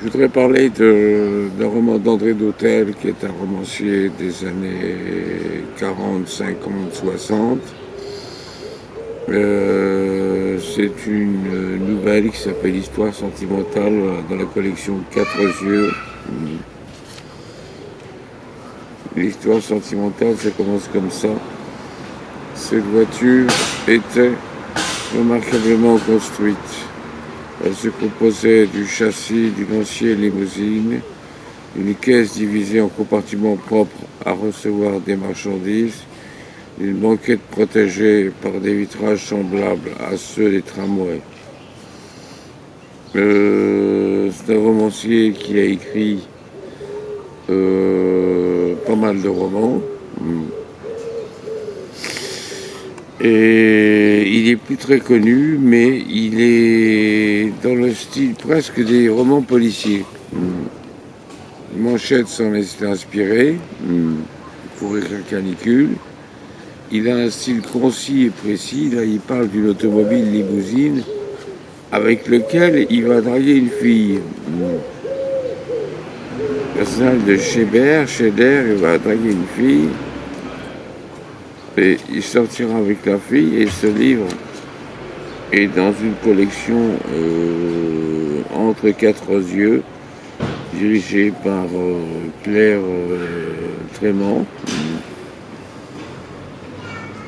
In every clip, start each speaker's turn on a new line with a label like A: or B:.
A: Je voudrais parler d'un roman d'André Dautel, qui est un romancier des années 40, 50, 60. C'est une nouvelle qui s'appelle Histoire sentimentale dans la collection Quatre yeux. L'histoire sentimentale, ça commence comme ça. Cette voiture était remarquablement construite. Elle se composait du châssis d'une ancienne limousine, d'une caisse divisée en compartiments propres à recevoir des marchandises, d'une banquette protégée par des vitrages semblables à ceux des tramways. C'est un romancier qui a écrit pas mal de romans. Et il est plus très connu, mais il est dans le style presque des romans policiers. Manchette s'en est inspiré pour écrire Canicule. Il a un style concis et précis. Là, il parle d'une automobile limousine avec lequel il va draguer une fille. Le personnage de Scheder, il va draguer une fille. Et il sortira avec la fille et ce livre est dans une collection entre quatre yeux, dirigée par Claire Trémant.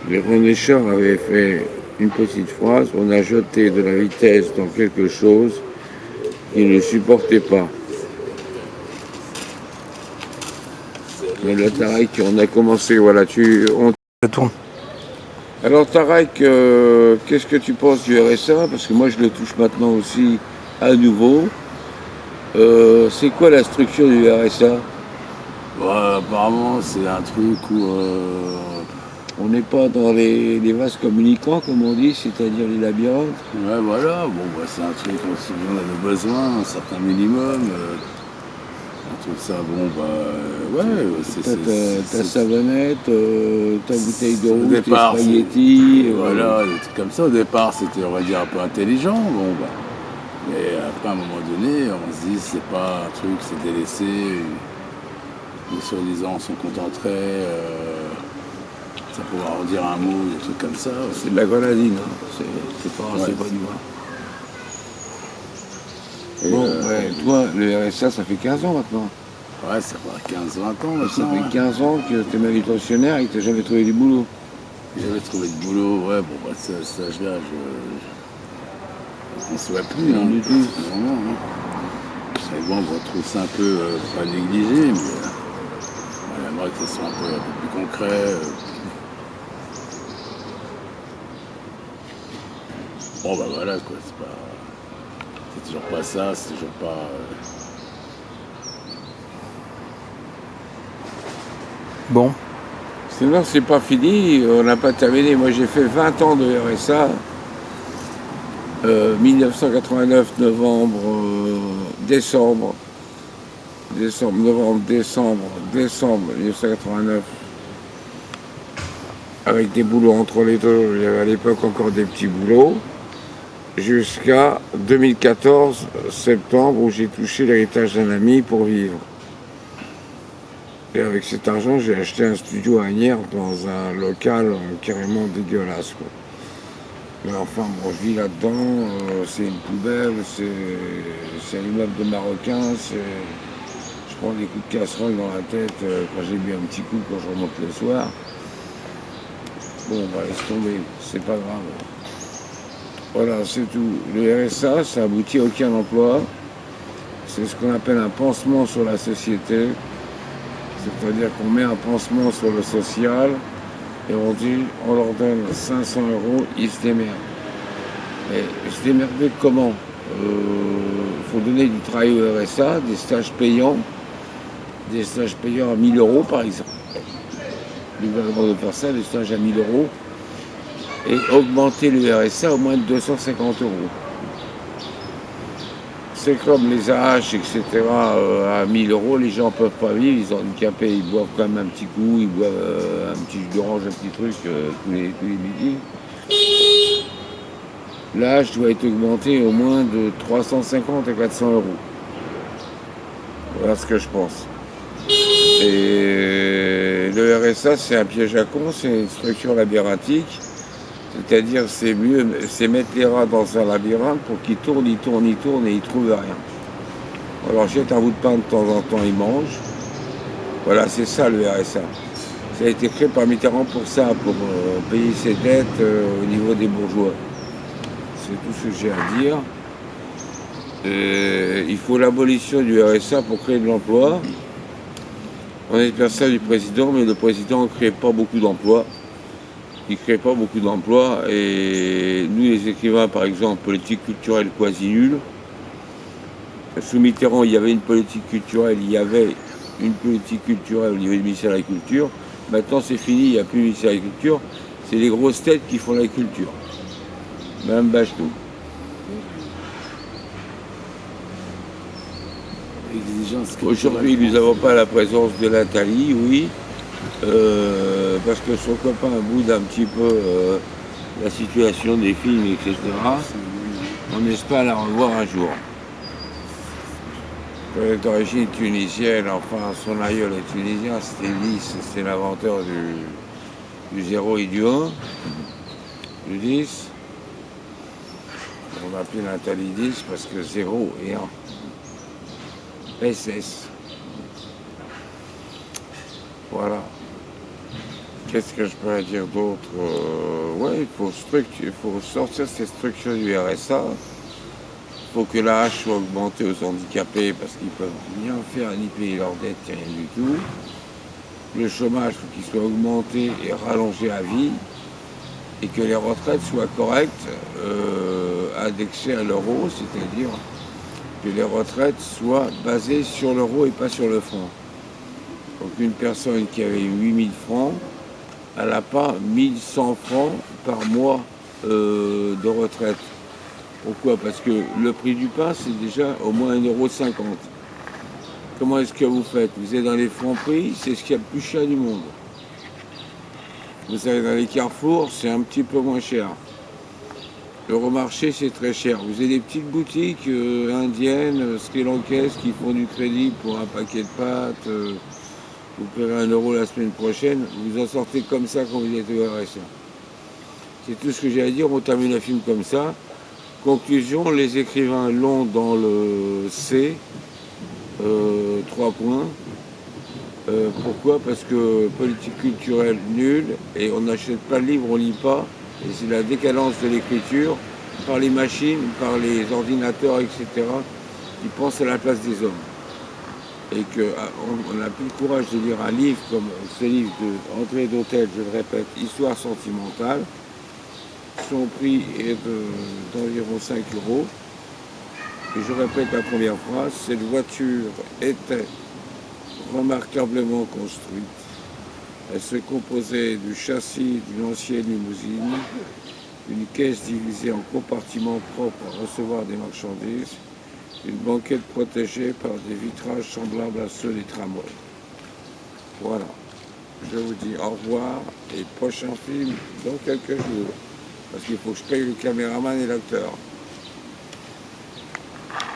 A: Les René Char avait fait une petite phrase: on a jeté de la vitesse dans quelque chose qu'il ne supportait pas. Mais là, Tarek, on a commencé, voilà,
B: Ça tourne.
A: Alors Tarek, qu'est-ce que tu penses du RSA? Parce que moi je le touche maintenant aussi à nouveau. C'est quoi la structure du RSA?
C: Apparemment, c'est un truc où
A: On n'est pas dans les vases communicants, comme on dit, c'est-à-dire les labyrinthes.
C: ouais, voilà, c'est un truc si on avait besoin, un certain minimum. On trouve ça,
A: Ta savonnette, ta bouteille de
C: au
A: rouge, tes
C: départ,
A: spaghettis.
C: voilà, des trucs comme ça. Au départ, c'était, on va dire, un peu intelligent. Mais après, à un moment donné, on se dit, c'est pas un truc, c'est délaissé. Les soi-disant s'en contenteraient. Ça pourrait en dire un mot, des trucs comme ça.
A: C'est de la grenadine, hein. C'est pas du vin. Toi, le RSA, ça fait 15 ans maintenant.
C: Ouais, ça fait 15-20 ans
A: Ça
C: maintenant.
A: fait 15 ans que tu es manutentionnaire et que tu n'as jamais trouvé du boulot.
C: J'avais trouvé du boulot, cet âge-là, je ne souhaite plus, du tout. Vraiment, Mais bon, on retrouve ça un peu, pas négligé, mais on aimerait que ce soit un peu plus concret. Voilà, quoi, c'est toujours pas ça, c'est toujours pas...
B: Bon,
A: Sinon, c'est pas fini, on n'a pas terminé. Moi, j'ai fait 20 ans de RSA. 1989, novembre, décembre, novembre, décembre 1989. Avec des boulots entre les deux. Il y avait à l'époque encore des petits boulots. Jusqu'à 2014, septembre, où j'ai touché l'héritage d'un ami pour vivre. Et avec cet argent, j'ai acheté un studio à Agnières dans un local carrément dégueulasse, quoi. Mais enfin, je vis là-dedans, c'est une poubelle, c'est un immeuble de Marocain, je prends des coups de casserole dans la tête quand j'ai bu un petit coup quand je remonte le soir. Laisse tomber, c'est pas grave. Voilà, c'est tout. Le RSA, ça aboutit à aucun emploi. C'est ce qu'on appelle un pansement sur la société. C'est-à-dire qu'on met un pansement sur le social et on dit, on leur donne 500 €, ils se démerdent. Mais se démerder comment? Il faut donner du travail au RSA, des stages payants à 1000 € par exemple. Le gouvernement de faire ça, des stages à 1000 €, et augmenter le RSA au moins de 250 €. C'est comme les AH, etc. À 1000 €, les gens ne peuvent pas vivre, ils sont handicapés, ils boivent quand même un petit coup, ils boivent un petit jus d'orange, un petit truc tous les midis. L'âge doit être augmenté au moins de 350 à 400 €. Voilà ce que je pense. Et le RSA, c'est un piège à con, c'est une structure labyrinthique. C'est-à-dire, c'est mettre les rats dans un labyrinthe pour qu'ils tournent, ils tournent, ils tournent et ils trouvent rien. Alors, jette un bout de pain de temps en temps, ils mangent. Voilà, c'est ça le RSA. Ça a été créé par Mitterrand pour ça, pour payer ses dettes au niveau des bourgeois. C'est tout ce que j'ai à dire. Il faut l'abolition du RSA pour créer de l'emploi. On espère ça du président, mais le président ne crée pas beaucoup d'emplois. Il ne crée pas beaucoup d'emplois. Et nous, les écrivains, par exemple, politique culturelle quasi nulle. Sous Mitterrand, il y avait une politique culturelle, il y avait une politique culturelle au niveau du ministère de la Culture. Maintenant, c'est fini, il n'y a plus de ministère de la Culture. C'est les grosses têtes qui font la culture. Madame Bachelot. Aujourd'hui, nous n'avons pas la présence de Nathalie, oui, parce que son copain boude un petit peu la situation des films, etc. On espère la revoir un jour. Elle est d'origine tunisienne, enfin son aïeul est tunisien, c'était Lys, c'est l'inventeur du 0 et du 1, du 10. On l'appelait Nathalie 10 parce que 0 et 1. SS. Voilà. Qu'est-ce que je peux dire d'autre? Ouais, il faut sortir ces structures du RSA. Il faut que la hache soit augmentée aux handicapés parce qu'ils peuvent rien faire ni payer leurs dettes, rien du tout. Le chômage, il faut qu'il soit augmenté et rallongé à vie. Et que les retraites soient correctes, indexées à l'euro, c'est-à-dire que les retraites soient basées sur l'euro et pas sur le franc. Donc une personne qui avait 8000 francs, elle n'a pas 1100 francs par mois de retraite. Pourquoi? Parce que le prix du pain, c'est déjà au moins 1,50 €. Comment est-ce que vous faites? Vous êtes dans les francs prix, c'est ce qu'il y a de plus cher du monde. Vous allez dans les carrefours, c'est un petit peu moins cher. Euromarché, c'est très cher. Vous avez des petites boutiques indiennes, sri-lankaises qui font du crédit pour un paquet de pâtes. Vous paierez 1 € la semaine prochaine. Vous en sortez comme ça quand vous êtes au RSA. C'est tout ce que j'ai à dire. On termine le film comme ça. Conclusion, les écrivains l'ont dans le C. 3 points. Pourquoi? Parce que politique culturelle nulle, et on n'achète pas de livres, on ne lit pas. Et c'est la décadence de l'écriture par les machines, par les ordinateurs, etc., qui pensent à la place des hommes. Et qu'on n'a plus le courage de lire un livre comme ce livre d'André Dhôtel, je le répète, Histoire sentimentale. Son prix est d'environ 5 €. Et je répète la première phrase, cette voiture était remarquablement construite. Elle se composait du châssis d'une ancienne limousine, une caisse divisée en compartiments propres à recevoir des marchandises, une banquette protégée par des vitrages semblables à ceux des tramways. Voilà. Je vous dis au revoir et prochain film dans quelques jours. Parce qu'il faut que je paye le caméraman et l'acteur.